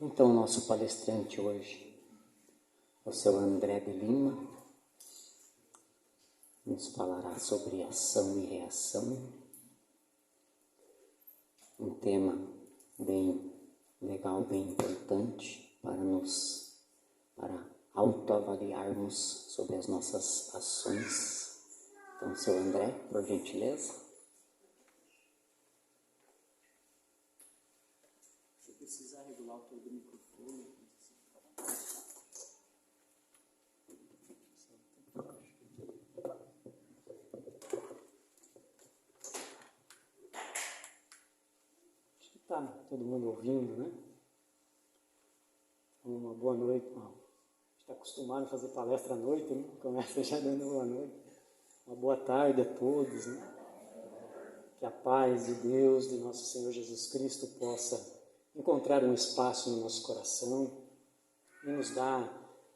Então, nosso palestrante hoje é o seu André de Lima, nos falará sobre ação e reação, um tema bem legal, bem importante para autoavaliarmos sobre as nossas ações. Então, seu André, por gentileza. Se precisar regular o teu microfone, acho que está todo mundo ouvindo, né? Uma boa noite. A gente está acostumado a fazer palestra à noite, né? Começa já dando boa noite. Uma boa tarde a todos, né? Que a paz de Deus, de nosso Senhor Jesus Cristo, possa encontrar um espaço no nosso coração e nos dar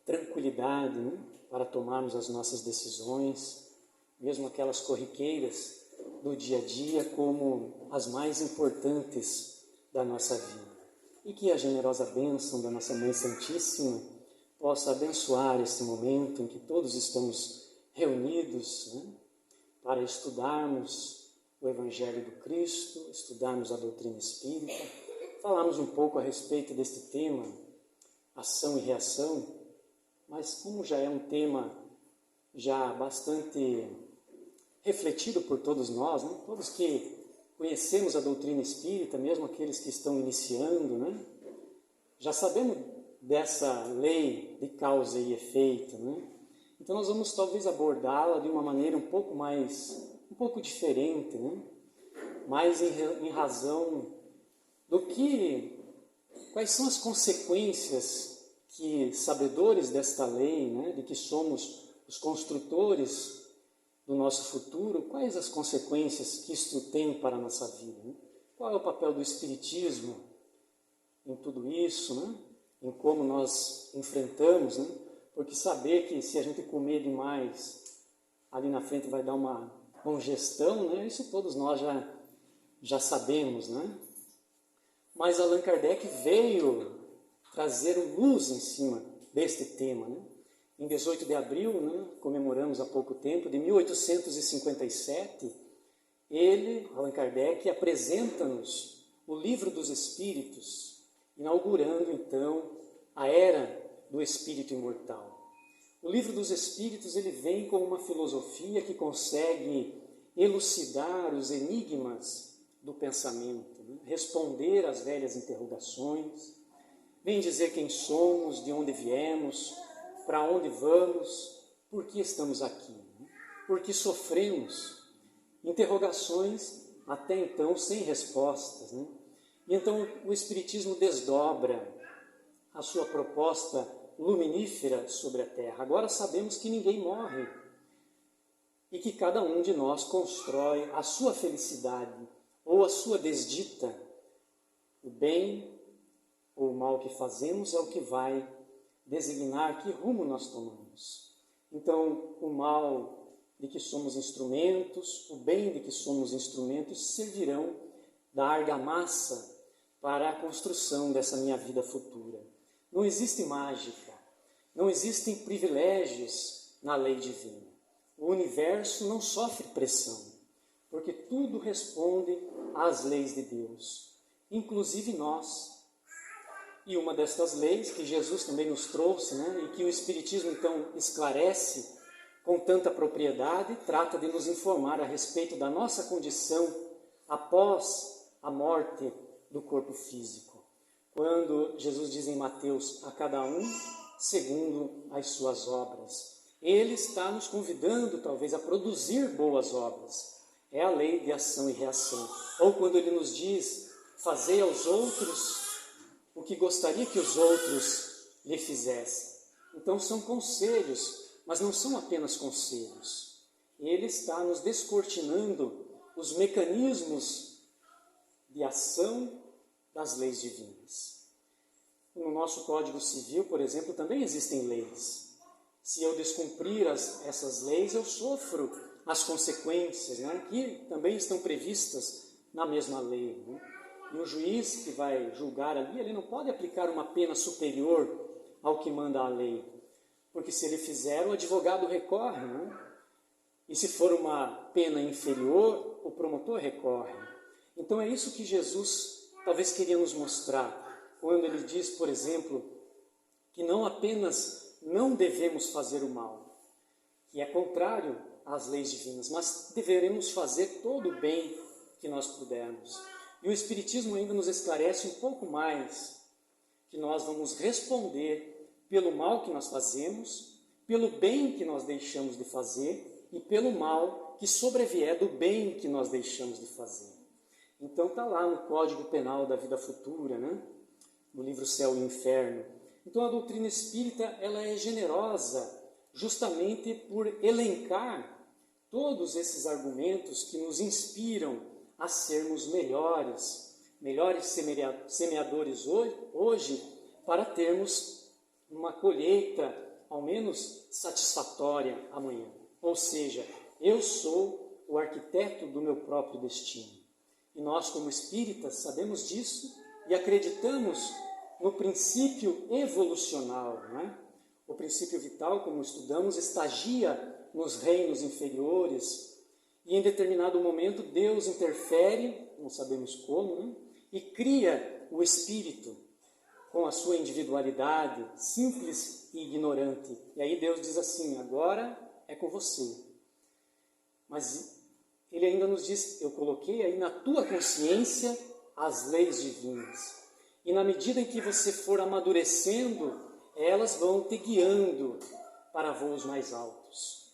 tranquilidade, né? Para tomarmos as nossas decisões, mesmo aquelas corriqueiras do dia a dia, como as mais importantes da nossa vida. E que a generosa bênção da nossa Mãe Santíssima possa abençoar este momento em que todos estamos reunidos, né? Para estudarmos o Evangelho do Cristo, estudarmos a doutrina espírita, falarmos um pouco a respeito deste tema, ação e reação, mas como já é um tema já bastante refletido por todos nós, né? Todos que conhecemos a doutrina espírita, mesmo aqueles que estão iniciando, né? Já sabemos dessa lei de causa e efeito, né? Então nós vamos talvez abordá-la de uma maneira um pouco diferente, né? Mas em razão quais são as consequências que, sabedores desta lei, né? De que somos os construtores do nosso futuro, quais as consequências que isto tem para a nossa vida, né? Qual é o papel do Espiritismo em tudo isso, né? Em como nós enfrentamos, né? Porque saber que se a gente comer demais, ali na frente vai dar uma congestão, né? Isso todos nós já sabemos, né? Mas Allan Kardec veio trazer luz em cima deste tema, né? Em 18 de abril, né, comemoramos há pouco tempo, de 1857, Allan Kardec, apresenta-nos o Livro dos Espíritos, inaugurando então a era do Espírito Imortal. O Livro dos Espíritos ele vem com uma filosofia que consegue elucidar os enigmas do pensamento, né? Responder às velhas interrogações, vem dizer quem somos, de onde viemos, para onde vamos, por que estamos aqui, né? Por que sofremos, interrogações até então sem respostas, né? E então o Espiritismo desdobra a sua proposta luminífera sobre a Terra. Agora sabemos que ninguém morre e que cada um de nós constrói a sua felicidade ou a sua desdita. O bem ou o mal que fazemos é o que vai designar que rumo nós tomamos. Então, o mal de que somos instrumentos, o bem de que somos instrumentos, servirão da argamassa para a construção dessa minha vida futura. Não existe mágica, não existem privilégios na lei divina. O universo não sofre pressão, porque tudo responde às leis de Deus, inclusive nós. E uma destas leis que Jesus também nos trouxe, né, e que o Espiritismo então esclarece com tanta propriedade, trata de nos informar a respeito da nossa condição após a morte do corpo físico. Quando Jesus diz em Mateus, a cada um segundo as suas obras. Ele está nos convidando talvez a produzir boas obras. É a lei de ação e reação. Ou quando ele nos diz, fazei aos outros o que gostaria que os outros lhe fizessem. Então são conselhos, mas não são apenas conselhos. Ele está nos descortinando os mecanismos de ação das leis divinas. No nosso Código Civil, por exemplo, também existem leis. Se eu descumprir essas leis, eu sofro as consequências, né, que também estão previstas na mesma lei, né? E o juiz que vai julgar ali, ele não pode aplicar uma pena superior ao que manda a lei. Porque se ele fizer, o advogado recorre, né? E se for uma pena inferior, o promotor recorre. Então é isso que Jesus talvez queria nos mostrar, quando ele diz, por exemplo, que não apenas não devemos fazer o mal, que é contrário às leis divinas, mas deveremos fazer todo o bem que nós pudermos. E o Espiritismo ainda nos esclarece um pouco mais, que nós vamos responder pelo mal que nós fazemos, pelo bem que nós deixamos de fazer e pelo mal que sobrevier do bem que nós deixamos de fazer. Então está lá no Código Penal da Vida Futura, né? No livro Céu e Inferno. Então a doutrina espírita ela é generosa justamente por elencar todos esses argumentos que nos inspiram a sermos melhores semeadores hoje, para termos uma colheita ao menos satisfatória amanhã. Ou seja, eu sou o arquiteto do meu próprio destino. E nós, como espíritas, sabemos disso e acreditamos no princípio evolucional, não é? O princípio vital, como estudamos, estagia nos reinos inferiores e em determinado momento Deus interfere, não sabemos como, né? E cria o espírito com a sua individualidade, simples e ignorante. E aí Deus diz assim, agora é com você. Mas ele ainda nos diz, eu coloquei aí na tua consciência as leis divinas. E na medida em que você for amadurecendo, elas vão te guiando para voos mais altos.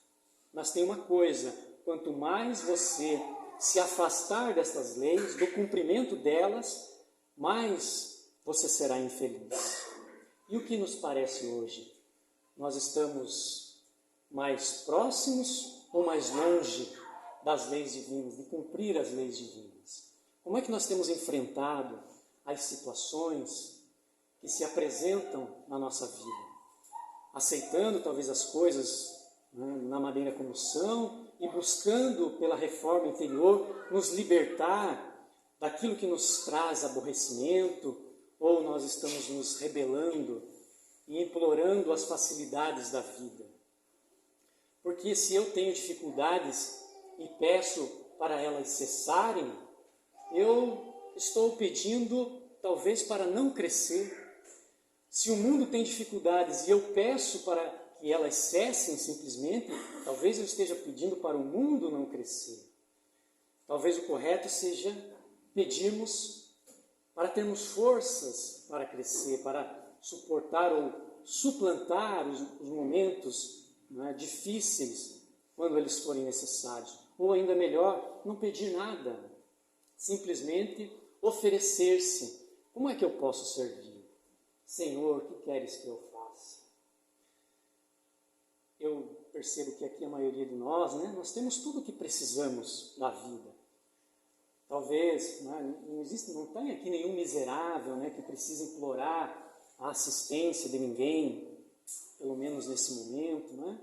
Mas tem uma coisa, quanto mais você se afastar destas leis, do cumprimento delas, mais você será infeliz. E o que nos parece hoje? Nós estamos mais próximos ou mais longe das leis divinas, de cumprir as leis divinas? Como é que nós temos enfrentado as situações que se apresentam na nossa vida? Aceitando talvez as coisas, né, na maneira como são e buscando pela reforma interior nos libertar daquilo que nos traz aborrecimento, ou nós estamos nos rebelando e implorando as facilidades da vida? Porque se eu tenho dificuldades e peço para elas cessarem, eu estou pedindo talvez para não crescer. Se o mundo tem dificuldades e eu peço para que elas cessem simplesmente, talvez eu esteja pedindo para o mundo não crescer. Talvez o correto seja pedirmos para termos forças para crescer, para suportar ou suplantar os momentos, né, difíceis, quando eles forem necessários. Ou ainda melhor, não pedir nada, simplesmente oferecer-se. Como é que eu posso servir? Senhor, o que queres que eu faça? Eu percebo que aqui a maioria de nós, né, nós temos tudo o que precisamos da vida. Talvez, né, não tem aqui nenhum miserável, né, que precisa implorar a assistência de ninguém, pelo menos nesse momento, né?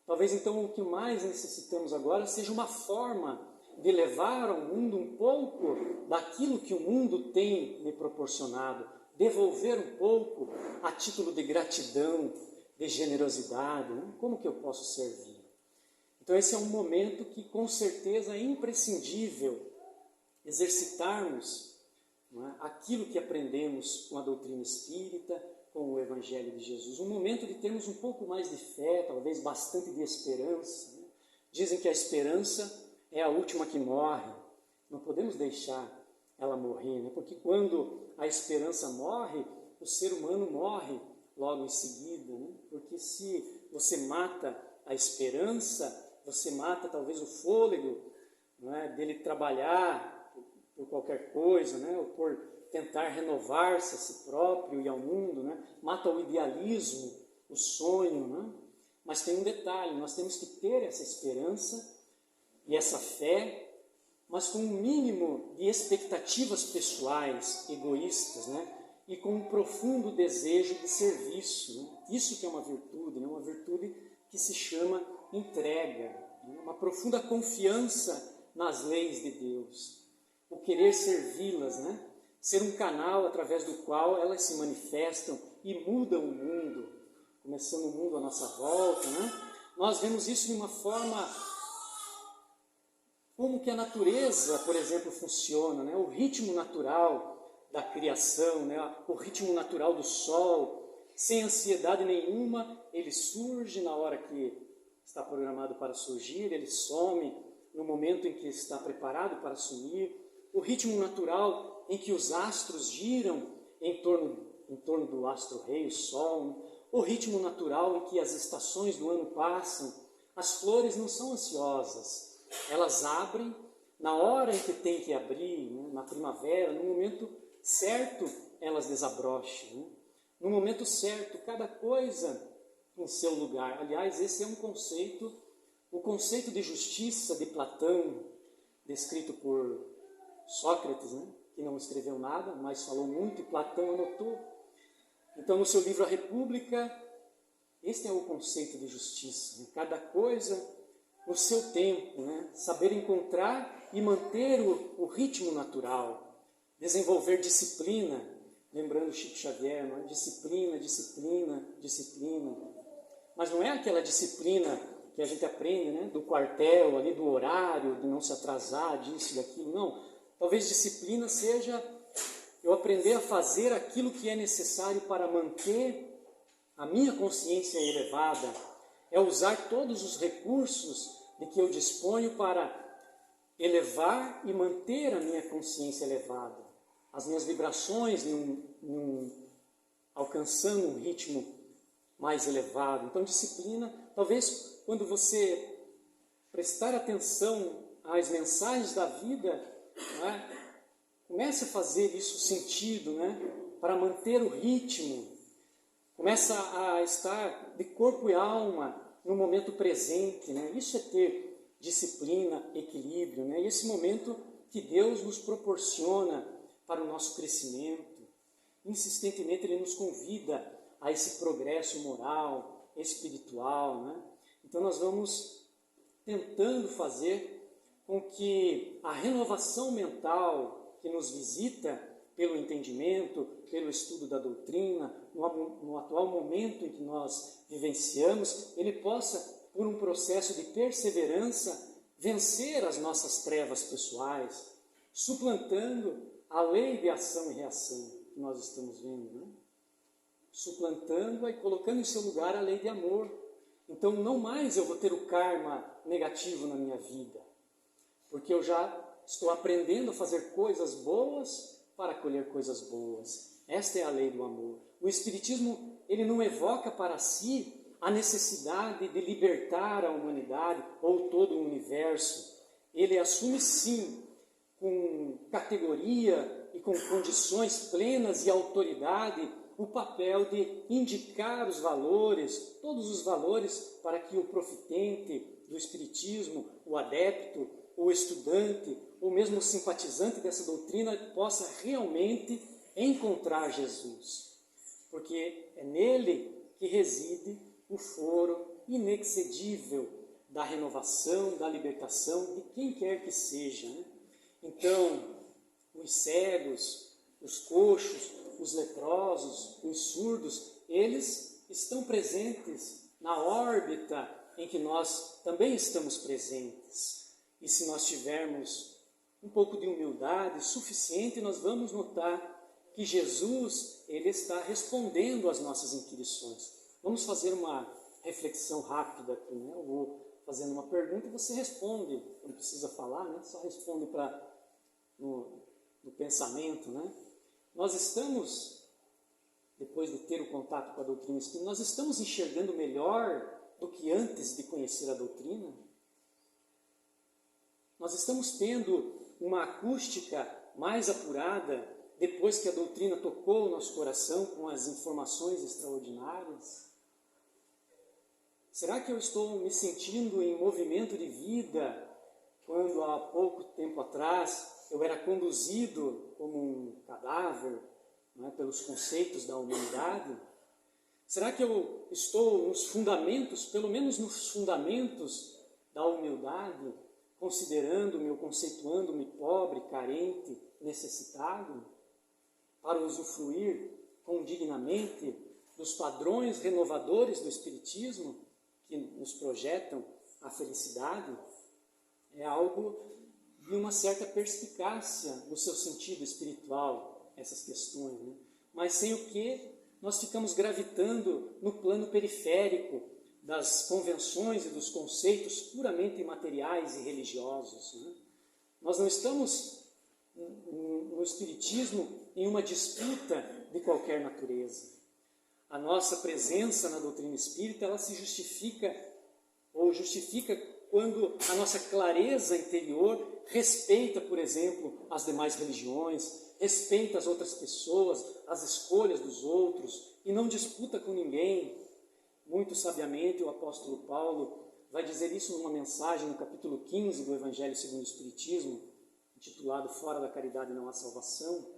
Talvez então o que mais necessitamos agora seja uma forma de levar ao mundo um pouco daquilo que o mundo tem me proporcionado, devolver um pouco a título de gratidão, de generosidade, né? Como que eu posso servir? Então esse é um momento que com certeza é imprescindível exercitarmos, não é, aquilo que aprendemos com a doutrina espírita, com o Evangelho de Jesus. Um momento de termos um pouco mais de fé, talvez bastante de esperança, né? Dizem que a esperança é a última que morre. Não podemos deixar ela morrer, né? Porque quando a esperança morre, o ser humano morre logo em seguida, né? Porque se você mata a esperança, você mata talvez o fôlego, não é, dele trabalhar por qualquer coisa, né, ou por tentar renovar-se a si próprio e ao mundo, né, mata o idealismo, o sonho, né? Mas tem um detalhe, nós temos que ter essa esperança e essa fé, mas com um mínimo de expectativas pessoais, egoístas, né, e com um profundo desejo de serviço, né? Isso que é uma virtude, né? Uma virtude que se chama entrega, né? Uma profunda confiança nas leis de Deus, o querer servi-las, né? ser um canal através do qual elas se manifestam e mudam o mundo, começando o mundo à nossa volta, né? Nós vemos isso de uma forma como que a natureza, por exemplo, funciona, né? O ritmo natural da criação, né? O ritmo natural do sol, sem ansiedade nenhuma, ele surge na hora que está programado para surgir, ele some no momento em que está preparado para sumir. O ritmo natural em que os astros giram em torno do astro-rei, o Sol. O ritmo natural em que as estações do ano passam. As flores não são ansiosas, elas abrem na hora em que tem que abrir, né? Na primavera, no momento certo elas desabrocham, né? No momento certo, cada coisa em seu lugar. Aliás, esse é um conceito, o conceito de justiça de Platão, descrito por Sócrates, né? Que não escreveu nada, mas falou muito, e Platão anotou. Então, no seu livro A República, este é o conceito de justiça, né? Cada coisa no seu tempo, né? Saber encontrar e manter o ritmo natural, desenvolver disciplina, lembrando Chico Xavier, não é? Disciplina, disciplina, disciplina. Mas não é aquela disciplina que a gente aprende, né? Do quartel, ali do horário, de não se atrasar, disso e daquilo, não. Talvez disciplina seja eu aprender a fazer aquilo que é necessário para manter a minha consciência elevada, é usar todos os recursos de que eu disponho para elevar e manter a minha consciência elevada, as minhas vibrações alcançando um ritmo mais elevado. Então, disciplina, talvez quando você prestar atenção às mensagens da vida, né, comece a fazer isso sentido, né, para manter o ritmo. Começa a estar de corpo e alma no momento presente, né? Isso é ter disciplina, equilíbrio, né? E esse momento que Deus nos proporciona para o nosso crescimento. Insistentemente Ele nos convida a esse progresso moral, espiritual, né? Então nós vamos tentando fazer com que a renovação mental que nos visita pelo entendimento, pelo estudo da doutrina, no atual momento em que nós vivenciamos, ele possa, por um processo de perseverança, vencer as nossas trevas pessoais, suplantando a lei de ação e reação que nós estamos vendo, né? Suplantando-a e colocando em seu lugar a lei de amor. Então, não mais eu vou ter o karma negativo na minha vida, porque eu já estou aprendendo a fazer coisas boas para colher coisas boas. Esta é a lei do amor. O Espiritismo, ele não evoca para si a necessidade de libertar a humanidade ou todo o universo. Ele assume, sim, com categoria e com condições plenas e autoridade, o papel de indicar os valores, todos os valores, para que o profitente do Espiritismo, o adepto, o estudante, ou mesmo o simpatizante dessa doutrina, possa realmente encontrar Jesus. Porque é nele que reside o foro inexcedível da renovação, da libertação, de quem quer que seja, né? Então, os cegos, os coxos, os leprosos, os surdos, eles estão presentes na órbita em que nós também estamos presentes. E se nós tivermos um pouco de humildade suficiente, nós vamos notar que Jesus, ele está respondendo às nossas inquirições. Vamos fazer uma reflexão rápida aqui, né? Eu vou fazendo uma pergunta e você responde, não precisa falar, né? Só responde no pensamento, né? Nós estamos, depois de ter o contato com a doutrina espírita, nós estamos enxergando melhor do que antes de conhecer a doutrina? Nós estamos tendo uma acústica mais apurada depois que a doutrina tocou o nosso coração com as informações extraordinárias? Será que eu estou me sentindo em movimento de vida quando há pouco tempo atrás eu era conduzido como um cadáver, né, pelos conceitos da humanidade? Será que eu estou nos fundamentos, pelo menos nos fundamentos da humildade, considerando-me ou conceituando-me pobre, carente, necessitado? para usufruir condignamente dos padrões renovadores do Espiritismo, que nos projetam a felicidade, é algo de uma certa perspicácia no seu sentido espiritual, essas questões, né? Mas sem o que nós ficamos gravitando no plano periférico das convenções e dos conceitos puramente materiais e religiosos, né? Nós não estamos no Espiritismo em uma disputa de qualquer natureza. A nossa presença na doutrina espírita, ela se justifica quando a nossa clareza interior respeita, por exemplo, as demais religiões, respeita as outras pessoas, as escolhas dos outros e não disputa com ninguém. Muito sabiamente o apóstolo Paulo vai dizer isso numa mensagem no capítulo 15 do Evangelho segundo o Espiritismo, intitulado Fora da Caridade não há Salvação,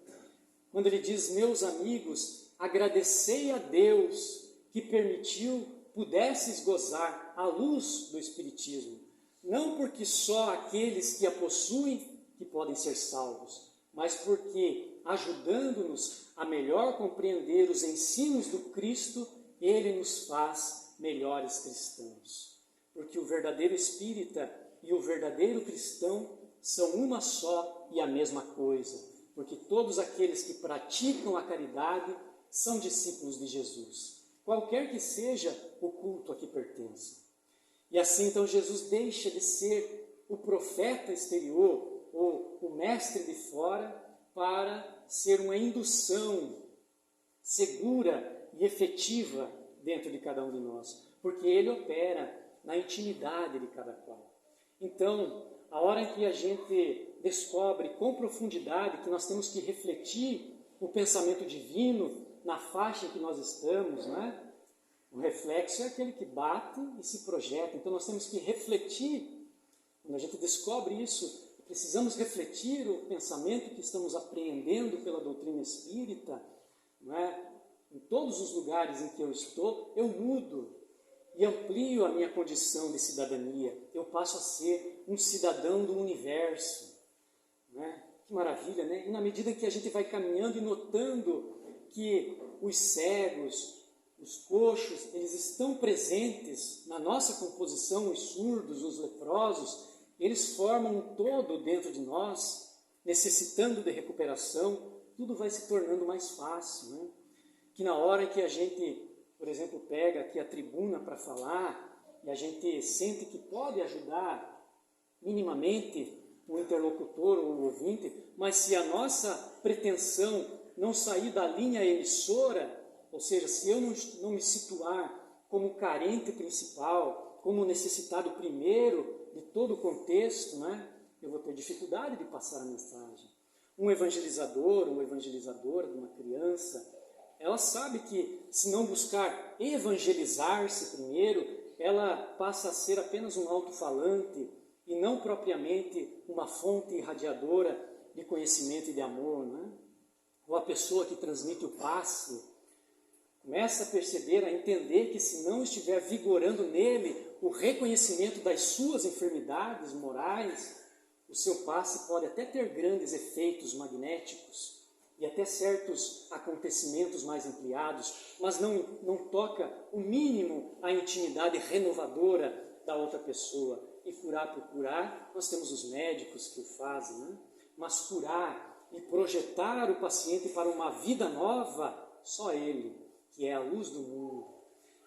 quando ele diz: meus amigos, agradecei a Deus que permitiu pudesses gozar a luz do Espiritismo, não porque só aqueles que a possuem que podem ser salvos, mas porque, ajudando-nos a melhor compreender os ensinos do Cristo, Ele nos faz melhores cristãos. Porque o verdadeiro espírita e o verdadeiro cristão são uma só e a mesma coisa, porque todos aqueles que praticam a caridade são discípulos de Jesus, qualquer que seja o culto a que pertençam. E assim, então, Jesus deixa de ser o profeta exterior, ou o mestre de fora, para ser uma indução segura e efetiva dentro de cada um de nós, porque Ele opera na intimidade de cada qual. Então, a hora em que a gente descobre com profundidade que nós temos que refletir o pensamento divino na faixa em que nós estamos, né? O reflexo é aquele que bate e se projeta. Então nós temos que refletir. Quando a gente descobre isso, precisamos refletir o pensamento que estamos apreendendo pela doutrina espírita, não é? Em todos os lugares em que eu estou, eu mudo e amplio a minha condição de cidadania. Eu passo a ser um cidadão do universo. Não é? Que maravilha, né? E na medida que a gente vai caminhando e notando que os cegos, os coxos, eles estão presentes na nossa composição, os surdos, os leprosos, eles formam um todo dentro de nós, necessitando de recuperação, tudo vai se tornando mais fácil, né? Que na hora que a gente, por exemplo, pega aqui a tribuna para falar, e a gente sente que pode ajudar minimamente o interlocutor ou o ouvinte, mas se a nossa pretensão não sair da linha emissora, ou seja, se eu não me situar como carente principal, como necessitado primeiro de todo o contexto, né, eu vou ter dificuldade de passar a mensagem. Um evangelizador, uma evangelizadora de uma criança, ela sabe que se não buscar evangelizar-se primeiro, ela passa a ser apenas um alto-falante e não propriamente uma fonte irradiadora de conhecimento e de amor, né? Ou a pessoa que transmite o passe, começa a perceber, a entender que se não estiver vigorando nele o reconhecimento das suas enfermidades morais, o seu passe pode até ter grandes efeitos magnéticos e até certos acontecimentos mais ampliados, mas não toca o mínimo a intimidade renovadora da outra pessoa. E curar por curar, nós temos os médicos que o fazem, né? Mas curar e projetar o paciente para uma vida nova, só ele, que é a luz do mundo.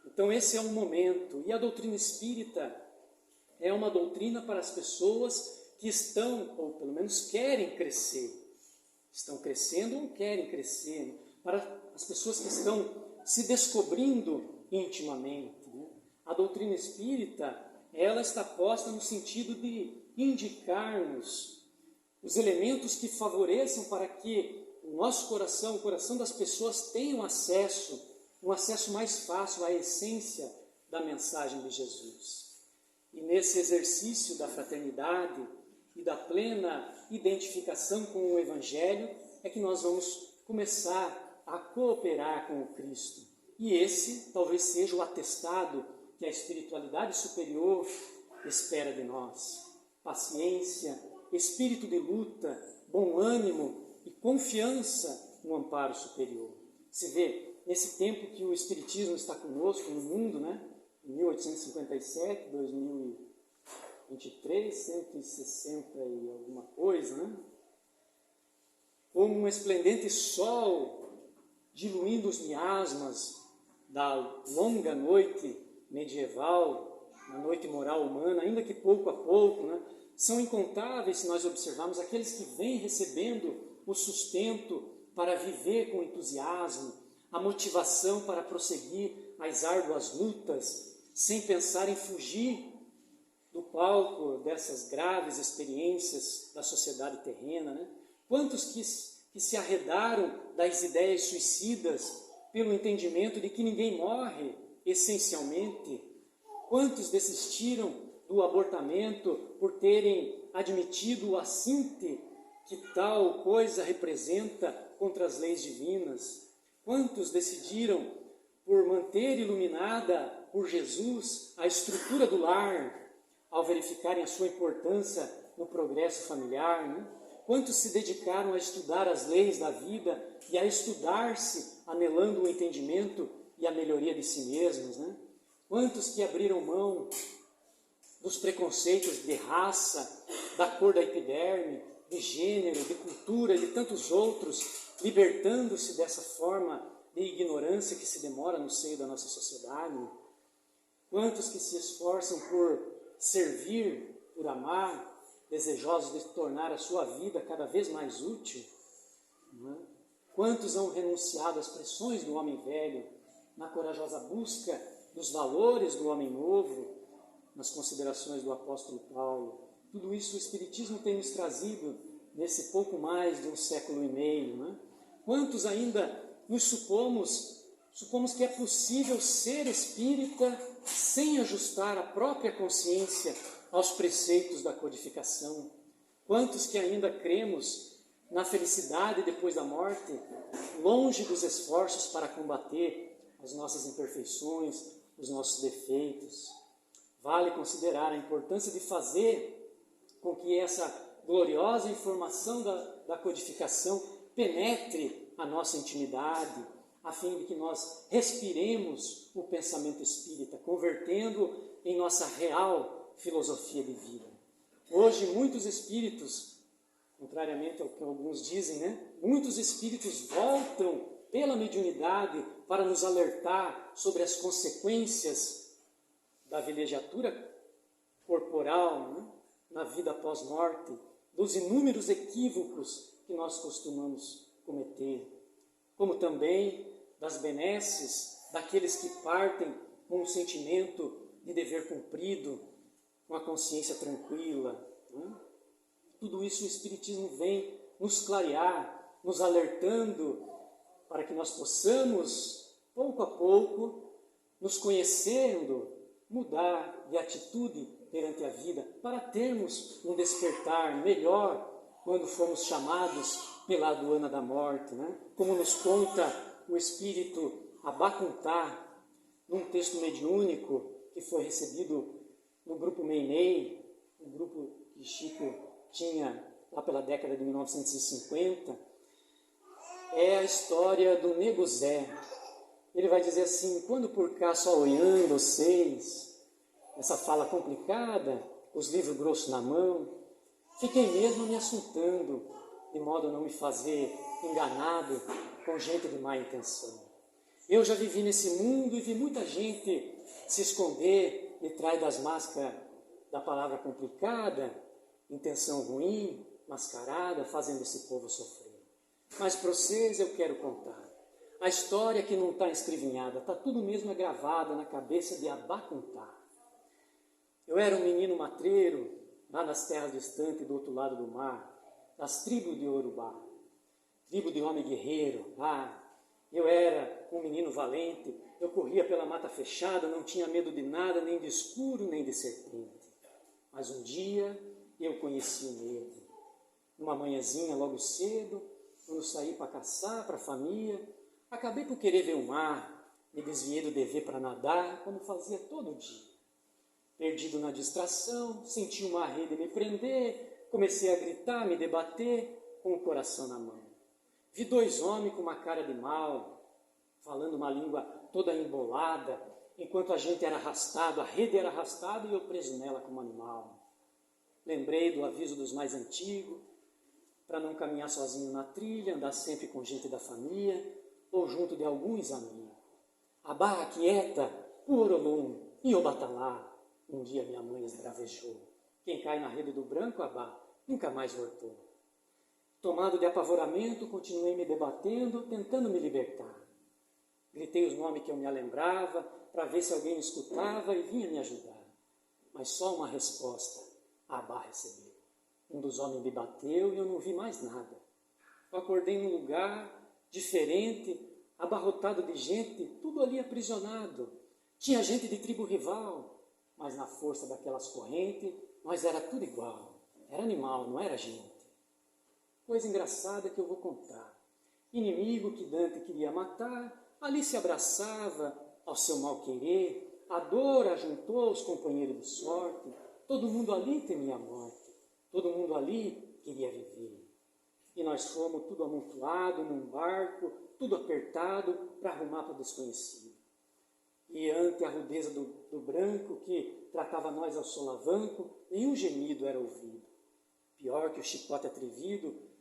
Então esse é um momento, e a doutrina espírita é uma doutrina para as pessoas que estão, ou pelo menos querem crescer. Estão crescendo ou querem crescer, para as pessoas que estão se descobrindo intimamente, né? A doutrina espírita, ela está posta no sentido de indicar-nos os elementos que favoreçam para que o nosso coração, o coração das pessoas tenham acesso, um acesso mais fácil à essência da mensagem de Jesus. E nesse exercício da fraternidade e da plena identificação com o Evangelho é que nós vamos começar a cooperar com o Cristo. E esse talvez seja o atestado que a espiritualidade superior espera de nós. Paciência, espírito de luta, bom ânimo e confiança um amparo superior. Se vê, nesse tempo que o Espiritismo está conosco no mundo, né? Em 1857, 2023, 160 e alguma coisa, né? Como um esplendente sol diluindo os miasmas da longa noite medieval, na noite moral humana, ainda que pouco a pouco, né? São incontáveis, se nós observarmos, aqueles que vêm recebendo o sustento para viver com entusiasmo, a motivação para prosseguir as árduas lutas, sem pensar em fugir do palco dessas graves experiências da sociedade terrena, né? Quantos que se arredaram das ideias suicidas pelo entendimento de que ninguém morre, essencialmente? Quantos desistiram do abortamento por terem admitido o assinte que tal coisa representa contra as leis divinas? Quantos decidiram por manter iluminada por Jesus a estrutura do lar, ao verificarem a sua importância no progresso familiar, né? Quantos se dedicaram a estudar as leis da vida e a estudar-se, anelando o entendimento e a melhoria de si mesmos, né? Quantos que abriram mão dos preconceitos de raça, da cor da epiderme, de gênero, de cultura e de tantos outros, libertando-se dessa forma de ignorância que se demora no seio da nossa sociedade? Quantos que se esforçam por servir, por amar, desejosos de tornar a sua vida cada vez mais útil? Não é? Quantos hão renunciado às pressões do homem velho, na corajosa busca dos valores do homem novo, nas considerações do apóstolo Paulo? Tudo isso o Espiritismo tem nos trazido nesse pouco mais de um século e meio. Não é? Quantos ainda nos supomos que é possível ser espírita sem ajustar a própria consciência aos preceitos da codificação? Quantos que ainda cremos na felicidade depois da morte, longe dos esforços para combater as nossas imperfeições, os nossos defeitos? Vale considerar a importância de fazer com que essa gloriosa informação da codificação penetre a nossa intimidade, a fim de que nós respiremos o pensamento espírita, convertendo em nossa real filosofia de vida. Hoje, muitos espíritos, contrariamente ao que alguns dizem, né? Muitos espíritos voltam pela mediunidade para nos alertar sobre as consequências da velejatura corporal, né? Na vida após morte, dos inúmeros equívocos que nós costumamos cometer, como também das benesses daqueles que partem com um sentimento de dever cumprido, com a consciência tranquila. Né? Tudo isso o Espiritismo vem nos clarear, nos alertando para que nós possamos, pouco a pouco, nos conhecendo, mudar de atitude perante a vida, para termos um despertar melhor quando formos chamados pela aduana da morte, né? Como nos conta o espírito Abacuntá, num texto mediúnico que foi recebido no grupo Meinei, um grupo que Chico tinha lá pela década de 1950, é a história do Nego Zé. Ele vai dizer assim: quando por cá só olhando vocês, essa fala complicada, os livros grossos na mão, fiquei mesmo me assuntando, de modo a não me fazer enganado com gente de má intenção. Eu já vivi nesse mundo e vi muita gente se esconder detrás das máscaras da palavra complicada, intenção ruim, mascarada, fazendo esse povo sofrer. Mas para vocês eu quero contar a história que não está escrevinhada, está tudo mesmo gravado na cabeça de Abacuntá. Eu era um menino matreiro, lá nas terras distantes do outro lado do mar, das tribos de Urubá, tribo de homem guerreiro. Eu era um menino valente, eu corria pela mata fechada, não tinha medo de nada, nem de escuro, nem de serpente. Mas um dia eu conheci o medo. Uma manhãzinha logo cedo, quando saí para caçar, para a família, acabei por querer ver o mar, me desviei do dever para nadar, como fazia todo dia. Perdido na distração, senti uma rede me prender, comecei a gritar, me debater, com o coração na mão. Vi dois homens com uma cara de mal, falando uma língua toda embolada, enquanto a gente era arrastado, a rede era arrastada e eu preso nela como animal. Lembrei do aviso dos mais antigos, para não caminhar sozinho na trilha, andar sempre com gente da família ou junto de alguns amigos. Abá, quieta, o Orolum, e o Batalá. Um dia minha mãe esbravejou. Quem cai na rede do branco, Abá, nunca mais voltou. Tomado de apavoramento, continuei me debatendo, tentando me libertar. Gritei os nomes que eu me lembrava, para ver se alguém me escutava e vinha me ajudar. Mas só uma resposta, Abá recebeu. Um dos homens me bateu e eu não vi mais nada. Eu acordei num lugar diferente, abarrotado de gente, tudo ali aprisionado. Tinha gente de tribo rival, mas na força daquelas correntes, nós era tudo igual. Era animal, não era gente. Coisa engraçada que eu vou contar. Inimigo que Dante queria matar, ali se abraçava ao seu mal-querer, a dor ajuntou os companheiros de sorte, todo mundo ali temia a morte, todo mundo ali queria viver. E nós fomos tudo amontoado num barco, tudo apertado para arrumar para o desconhecido. E ante a rudeza do branco que tratava nós ao solavanco, nenhum gemido era ouvido. Pior que o chicote atrevido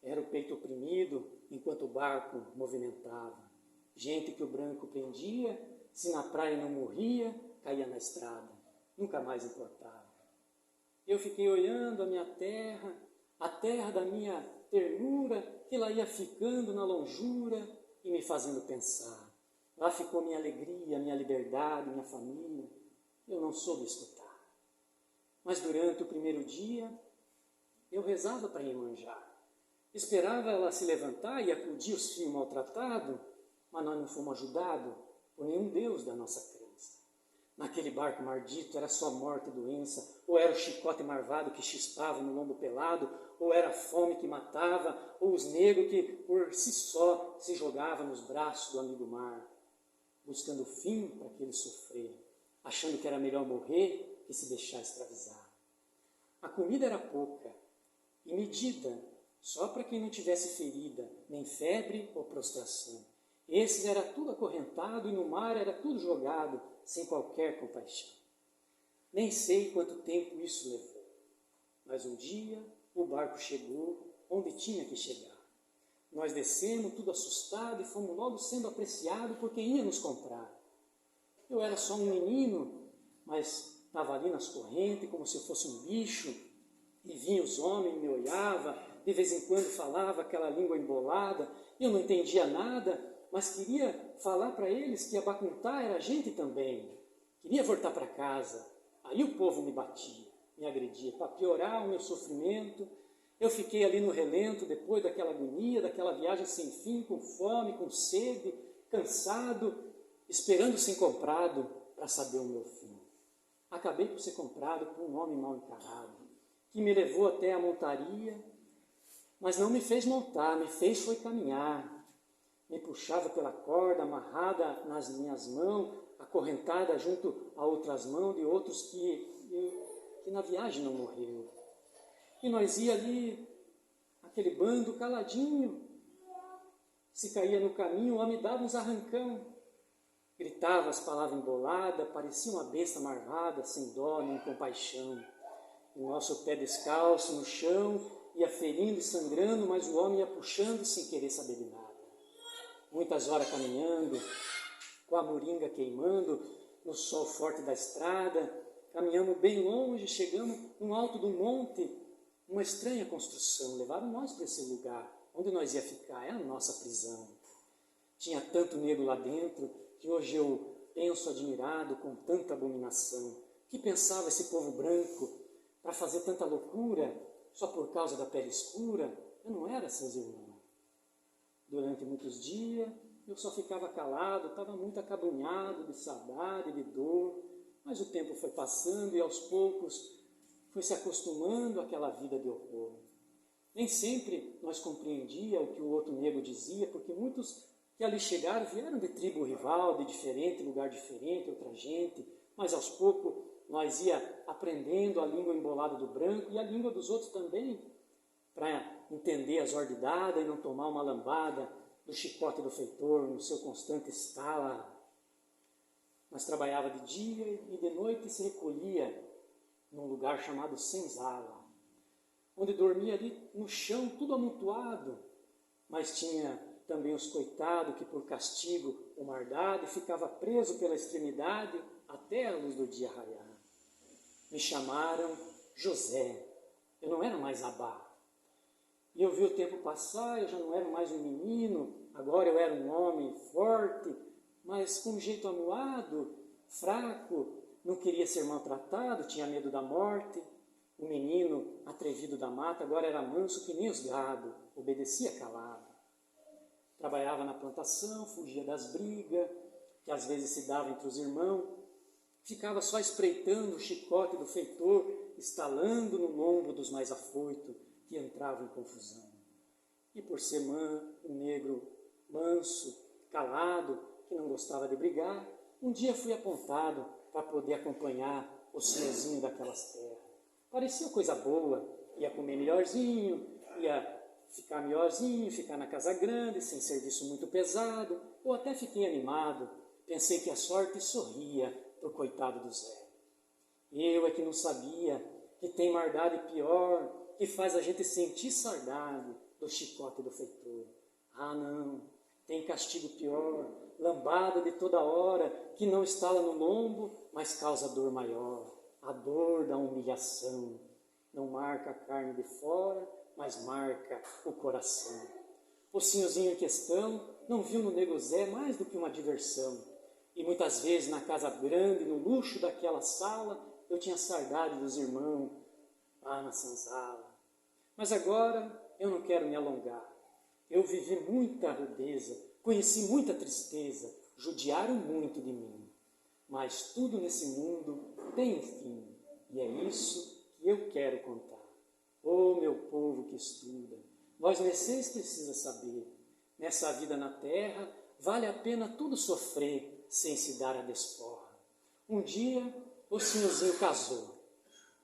era o peito oprimido enquanto o barco movimentava. Gente que o branco prendia, se na praia não morria, caía na estrada. Nunca mais importava. Eu fiquei olhando a terra da minha ternura, que lá ia ficando na longura e me fazendo pensar. Lá ficou minha alegria, minha liberdade, minha família. Eu não soube escutar. Mas durante o primeiro dia, eu rezava para Iemanjá. Esperava ela se levantar e acudir os filhos maltratados, mas nós não fomos ajudados por nenhum Deus da nossa crença. Naquele barco maldito era só morte e doença, ou era o chicote marvado que chispava no lombo pelado, ou era a fome que matava, ou os negros que por si só se jogavam nos braços do amigo mar, buscando fim para aquele sofrer, achando que era melhor morrer que se deixar escravizar. A comida era pouca e medida, só para quem não tivesse ferida, nem febre ou prostração. Esses era tudo acorrentado e no mar era tudo jogado, sem qualquer compaixão. Nem sei quanto tempo isso levou, mas um dia o barco chegou onde tinha que chegar. Nós descemos, tudo assustado, e fomos logo sendo apreciados por quem ia nos comprar. Eu era só um menino, mas estava ali nas correntes, como se eu fosse um bicho, e vinha os homens, me olhava, de vez em quando falava aquela língua embolada, eu não entendia nada, mas queria falar para eles que Abacuntá era gente também. Queria voltar para casa. Aí o povo me batia, me agredia, para piorar o meu sofrimento. Eu fiquei ali no relento, depois daquela agonia, daquela viagem sem fim, com fome, com sede, cansado, esperando ser comprado para saber o meu fim. Acabei por ser comprado por um homem mal encarado, que me levou até a montaria, mas não me fez montar, me fez foi caminhar. Me puxava pela corda, amarrada nas minhas mãos, acorrentada junto a outras mãos de outros que na viagem não morreu. E nós ia ali, aquele bando caladinho, se caía no caminho, o homem dava uns arrancão, gritava as palavras emboladas, parecia uma besta marvada, sem dó nem compaixão. E nosso pé descalço no chão, ia ferindo e sangrando, mas o homem ia puxando sem querer saber de nada. Muitas horas caminhando, com a moringa queimando, no sol forte da estrada, caminhamos bem longe, chegamos no alto do monte, uma estranha construção, levaram nós para esse lugar, onde nós ia ficar, era a nossa prisão. Tinha tanto negro lá dentro, que hoje eu penso admirado com tanta abominação. Que pensava esse povo branco para fazer tanta loucura, só por causa da pele escura? Eu não era seus irmãos. Durante muitos dias, eu só ficava calado, estava muito acabrunhado de saudade, de dor, mas o tempo foi passando e aos poucos foi se acostumando àquela vida de horror. Nem sempre nós compreendíamos o que o outro negro dizia, porque muitos que ali chegaram vieram de tribo rival, de diferente, lugar diferente, outra gente, mas aos poucos nós ia aprendendo a língua embolada do branco e a língua dos outros também. para entender as ordens dadas e não tomar uma lambada do chicote do feitor no seu constante estala. Mas trabalhava de dia e de noite se recolhia num lugar chamado senzala, onde dormia ali no chão, tudo amontoado, mas tinha também os coitados que por castigo o mardado ficava preso pela extremidade até a luz do dia raiar. Me chamaram José, eu não era mais Abá. E eu vi o tempo passar, eu já não era mais um menino, agora eu era um homem forte, mas com um jeito amuado, fraco, não queria ser maltratado, tinha medo da morte. O menino atrevido da mata agora era manso que nem os gado, obedecia calado. Trabalhava na plantação, fugia das brigas, que às vezes se dava entre os irmãos, ficava só espreitando o chicote do feitor, estalando no lombo dos mais afoitos, que entravam em confusão. E por ser um negro manso, calado, que não gostava de brigar, um dia fui apontado para poder acompanhar o senhorzinho daquelas terras. Parecia coisa boa, ia comer melhorzinho, ia ficar melhorzinho, ficar na casa grande, sem serviço muito pesado. Eu até fiquei animado, pensei que a sorte sorria pro coitado do Zé. Eu é que não sabia que tem maldade pior, que faz a gente sentir saudade do chicote do feitor. Ah, não, tem castigo pior, lambada de toda hora, que não estala no lombo, mas causa dor maior, a dor da humilhação. Não marca a carne de fora, mas marca o coração. O senhorzinho em questão não viu no nego Zé mais do que uma diversão. E muitas vezes na casa grande, no luxo daquela sala, eu tinha saudade dos irmãos lá na senzala. Mas agora eu não quero me alongar. Eu vivi muita rudeza, conheci muita tristeza, judiaram muito de mim. Mas tudo nesse mundo tem um fim, e é isso que eu quero contar. Ô meu povo que estuda, vós vocês precisam saber, nessa vida na terra, vale a pena tudo sofrer, sem se dar a desforra. Um dia, o senhorzinho casou.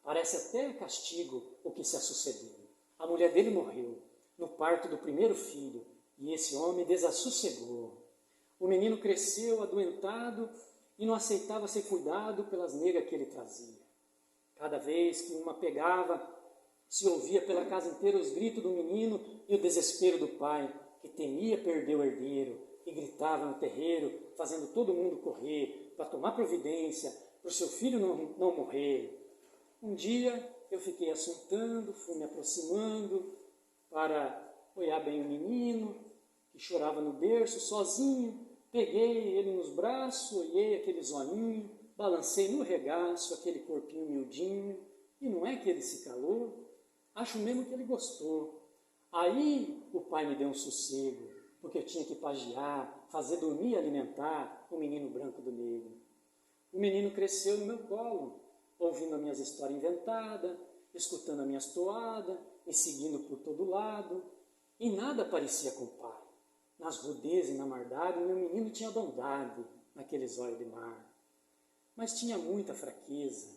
Parece até castigo o que se sucedeu. A mulher dele morreu no parto do primeiro filho, e esse homem desassossegou. O menino cresceu adoentado e não aceitava ser cuidado pelas negas que ele trazia. Cada vez que uma pegava, se ouvia pela casa inteira os gritos do menino e o desespero do pai, que temia perder o herdeiro, e gritava no terreiro, fazendo todo mundo correr, para tomar providência, para o seu filho não morrer. Um dia eu fiquei assuntando, fui me aproximando para olhar bem o menino, que chorava no berço, sozinho. Peguei ele nos braços, olhei aquele zoinho, balancei no regaço aquele corpinho miudinho, e não é que ele se calou, acho mesmo que ele gostou. Aí o pai me deu um sossego, porque eu tinha que pagiar, fazer dormir e alimentar o menino branco do negro. O menino cresceu no meu colo, ouvindo as minhas histórias inventadas, escutando as minhas toadas, me seguindo por todo lado, e nada parecia com o pai. Nas rudezas e na maldade, meu menino tinha bondade naqueles olhos de mar. Mas tinha muita fraqueza.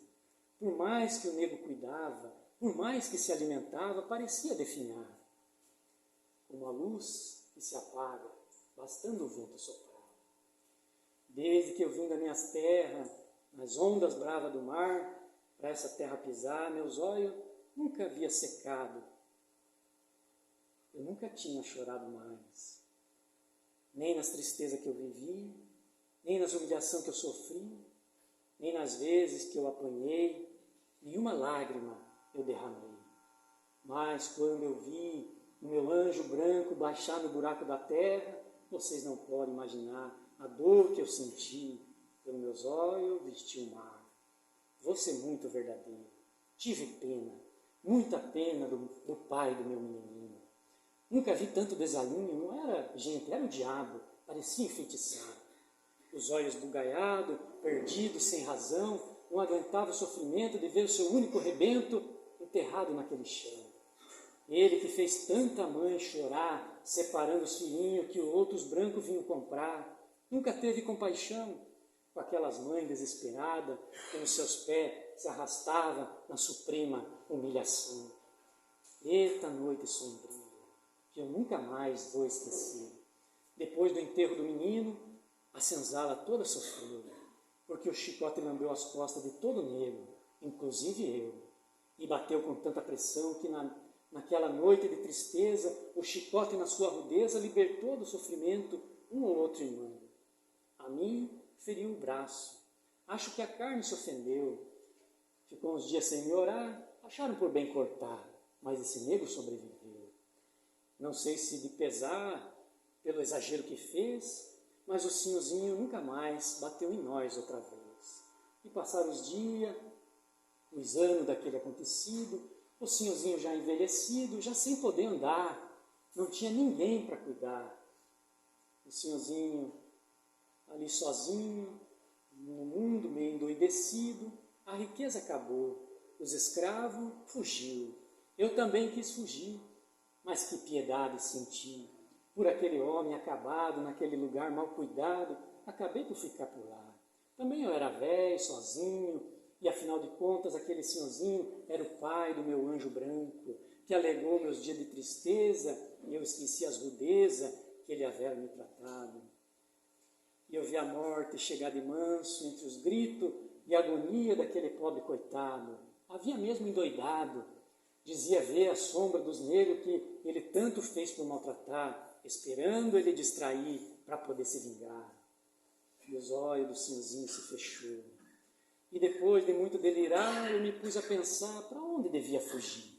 Por mais que o negro cuidava, por mais que se alimentava, parecia definhar. Como a luz que se apaga, bastando o vento soprar. Desde que eu vim das minhas terras, nas ondas bravas do mar, para essa terra pisar, meus olhos nunca havia secado. Eu nunca tinha chorado mais. Nem nas tristezas que eu vivi, nem nas humilhações que eu sofri, nem nas vezes que eu apanhei, nenhuma lágrima eu derramei. Mas quando eu vi o meu anjo branco baixar no buraco da terra, vocês não podem imaginar a dor que eu senti. Pelos meus olhos vesti o mar. Vou ser muito verdadeiro. Tive pena, muita pena do pai do meu menininho. Nunca vi tanto desalinho, não era gente, era o diabo, parecia enfeitiçado. Os olhos bugalhados, perdidos, sem razão, não aguentava o sofrimento de ver o seu único rebento enterrado naquele chão. Ele que fez tanta mãe chorar, separando os filhinhos que outros brancos vinham comprar, nunca teve compaixão com aquelas mães desesperadas, que nos seus pés se arrastava na suprema humilhação. Eita noite sombria, que eu nunca mais vou esquecer. Depois do enterro do menino, a senzala toda sofreu, porque o chicote lambeu as costas de todo negro, inclusive eu, e bateu com tanta pressão que naquela noite de tristeza, o chicote na sua rudeza libertou do sofrimento um ou outro irmão. A mim feriu o braço, acho que a carne se ofendeu, ficou uns dias sem me orar, acharam por bem cortar, mas esse negro sobreviveu. Não sei se de pesar pelo exagero que fez, mas o senhorzinho nunca mais bateu em nós outra vez. E passaram os dias, os anos daquele acontecido, o senhorzinho já envelhecido, já sem poder andar, não tinha ninguém para cuidar. O senhorzinho ali sozinho, no mundo meio endoidecido, a riqueza acabou, os escravos fugiu. Eu também quis fugir, mas que piedade senti. Por aquele homem acabado, naquele lugar mal cuidado, acabei por ficar por lá. Também eu era velho, sozinho, e afinal de contas aquele senhorzinho era o pai do meu anjo branco, que alegou meus dias de tristeza, e eu esqueci as rudezas que ele havia me tratado. E eu vi a morte chegar de manso entre os gritos e a agonia daquele pobre coitado. Havia mesmo endoidado, dizia ver a sombra dos negros que ele tanto fez por maltratar, esperando ele distrair para poder se vingar. E os olhos do senhorzinho se fechou. E depois de muito delirar, eu me pus a pensar para onde devia fugir.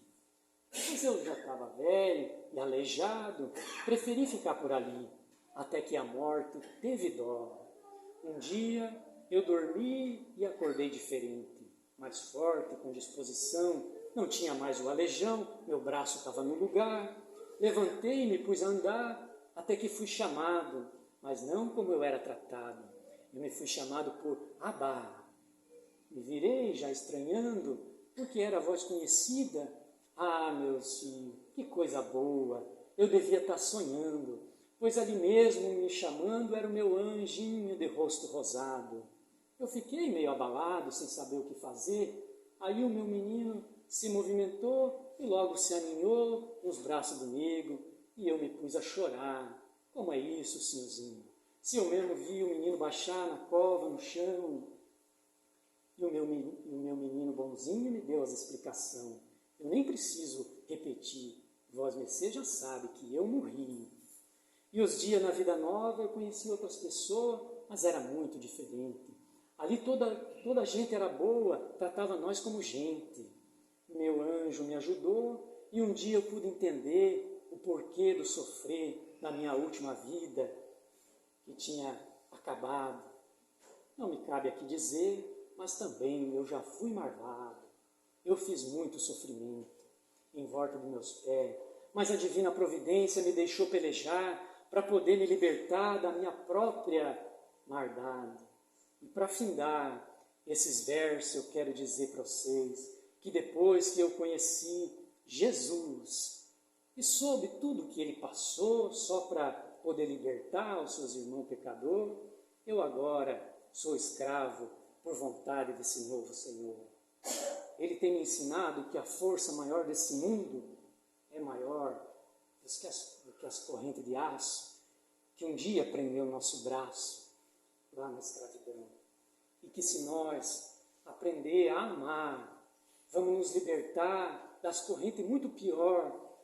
Mas eu já estava velho e aleijado, preferi ficar por ali, até que a morte teve dó. Um dia eu dormi e acordei diferente, mais forte, com disposição, não tinha mais o aleijão, meu braço estava no lugar. Levantei e me pus a andar, até que fui chamado, mas não como eu era tratado. Eu me fui chamado por Abá. Me virei já estranhando, porque era a voz conhecida. Ah, meu filho, que coisa boa, eu devia estar sonhando, pois ali mesmo me chamando era o meu anjinho de rosto rosado. Eu fiquei meio abalado, sem saber o que fazer. Aí o meu menino se movimentou e logo se aninhou nos braços do negro, e eu me pus a chorar. Como é isso, senhorzinho? Se eu mesmo vi o menino baixar na cova, no chão, e o meu menino bonzinho me deu as explicações. Eu nem preciso repetir, vós mercê já sabe que eu morri. E os dias na vida nova eu conheci outras pessoas, mas era muito diferente. Ali toda a gente era boa, tratava nós como gente. Meu anjo me ajudou e um dia eu pude entender o porquê do sofrer na minha última vida, que tinha acabado. Não me cabe aqui dizer, mas também eu já fui marvado. Eu fiz muito sofrimento em volta dos meus pés, mas a divina providência me deixou pelejar para poder me libertar da minha própria maldade. E para findar esses versos, eu quero dizer para vocês que depois que eu conheci Jesus e soube tudo que ele passou só para poder libertar os seus irmãos pecadores, eu agora sou escravo por vontade desse novo Senhor. Ele tem me ensinado que a força maior desse mundo é maior do que as correntes de aço que um dia prendeu o nosso braço lá na escravidão. E que se nós aprender a amar, vamos nos libertar das correntes muito pior,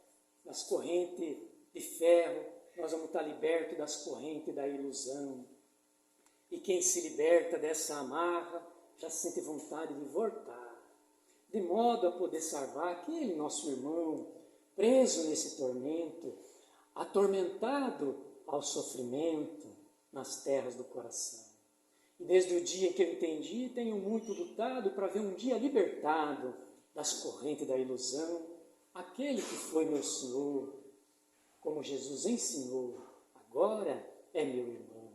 das correntes de ferro, nós vamos estar libertos das correntes da ilusão. E quem se liberta dessa amarra já sente vontade de voltar, de modo a poder salvar aquele nosso irmão preso nesse tormento, atormentado ao sofrimento nas terras do coração. E desde o dia em que eu entendi, tenho muito lutado para ver um dia libertado das correntes da ilusão, aquele que foi meu Senhor, como Jesus ensinou, agora é meu irmão.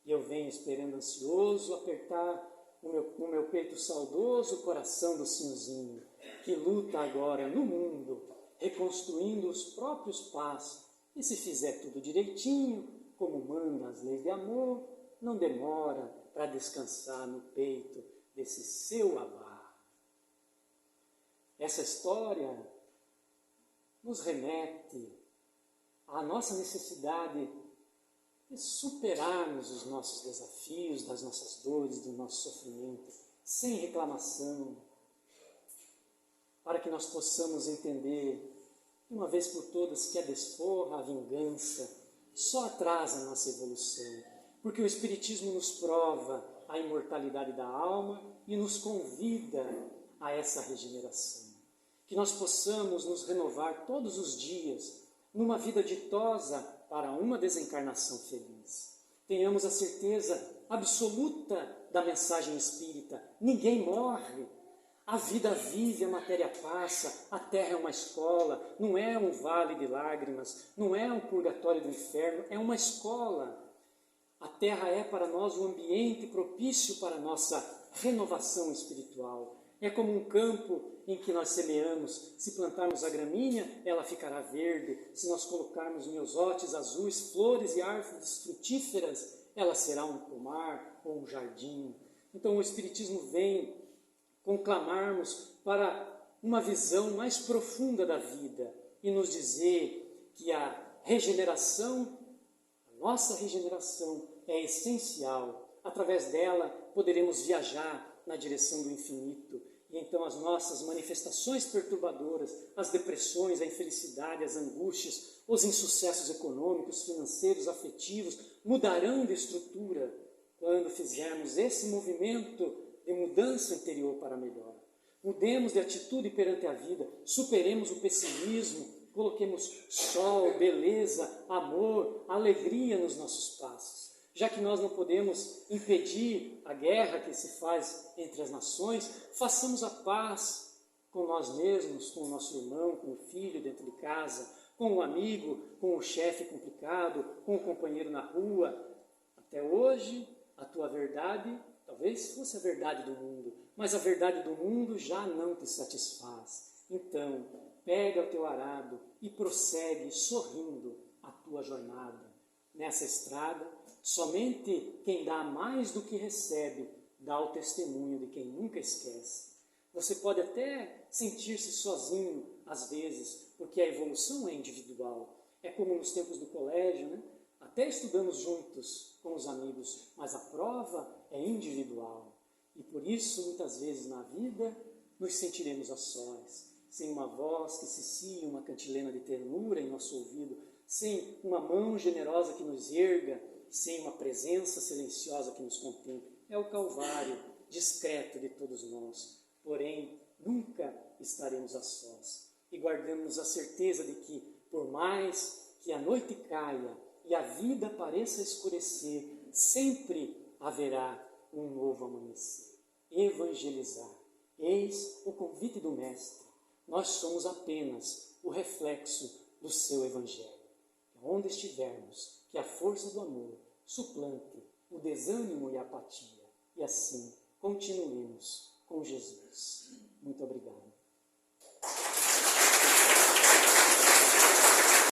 E eu venho esperando ansioso apertar no meu peito saudoso o coração do Senhorzinho, que luta agora no mundo, reconstruindo os próprios passos. E se fizer tudo direitinho, como mandam as leis de amor, não demora para descansar no peito desse seu Abá. Essa história nos remete à nossa necessidade de superarmos os nossos desafios, das nossas dores, do nosso sofrimento, sem reclamação, para que nós possamos entender, de uma vez por todas, que a desforra, a vingança, só atrasa a nossa evolução, porque o Espiritismo nos prova a imortalidade da alma e nos convida a essa regeneração. Que nós possamos nos renovar todos os dias, numa vida ditosa para uma desencarnação feliz. Tenhamos a certeza absoluta da mensagem espírita: ninguém morre, a vida vive, a matéria passa, a terra é uma escola, não é um vale de lágrimas, não é um purgatório do inferno, é uma escola. A terra é para nós um ambiente propício para a nossa renovação espiritual. É como um campo em que nós semeamos. Se plantarmos a gramínea, ela ficará verde. Se nós colocarmos miosotes azuis, flores e árvores frutíferas, ela será um pomar ou um jardim. Então o Espiritismo vem conclamarmos para uma visão mais profunda da vida e nos dizer que a regeneração, a nossa regeneração é essencial. Através dela poderemos viajar na direção do infinito. E então as nossas manifestações perturbadoras, as depressões, a infelicidade, as angústias, os insucessos econômicos, financeiros, afetivos, mudarão de estrutura quando fizermos esse movimento de mudança interior para melhor. Mudemos de atitude perante a vida, superemos o pessimismo, coloquemos sol, beleza, amor, alegria nos nossos passos. Já que nós não podemos impedir a guerra que se faz entre as nações, façamos a paz com nós mesmos, com o nosso irmão, com o filho dentro de casa, com o amigo, com o chefe complicado, com o companheiro na rua. Até hoje, a tua verdade talvez fosse a verdade do mundo, mas a verdade do mundo já não te satisfaz. Então, pega o teu arado e prossegue sorrindo a tua jornada. Nessa estrada, somente quem dá mais do que recebe dá o testemunho de quem nunca esquece. Você pode até sentir-se sozinho, às vezes, porque a evolução é individual. É como nos tempos do colégio, né? Até estudamos juntos com os amigos, mas a prova é individual. E por isso, muitas vezes na vida, nos sentiremos a sós, sem uma voz que cicie uma cantilena de ternura em nosso ouvido, sem uma mão generosa que nos erga, sem uma presença silenciosa que nos contemple. É o Calvário discreto de todos nós. Porém, nunca estaremos a sós. E guardamos a certeza de que, por mais que a noite caia e a vida pareça escurecer, sempre haverá um novo amanhecer. Evangelizar. Eis o convite do Mestre. Nós somos apenas o reflexo do seu Evangelho. Onde estivermos, que a força do amor suplante o desânimo e a apatia, e assim continuemos com Jesus.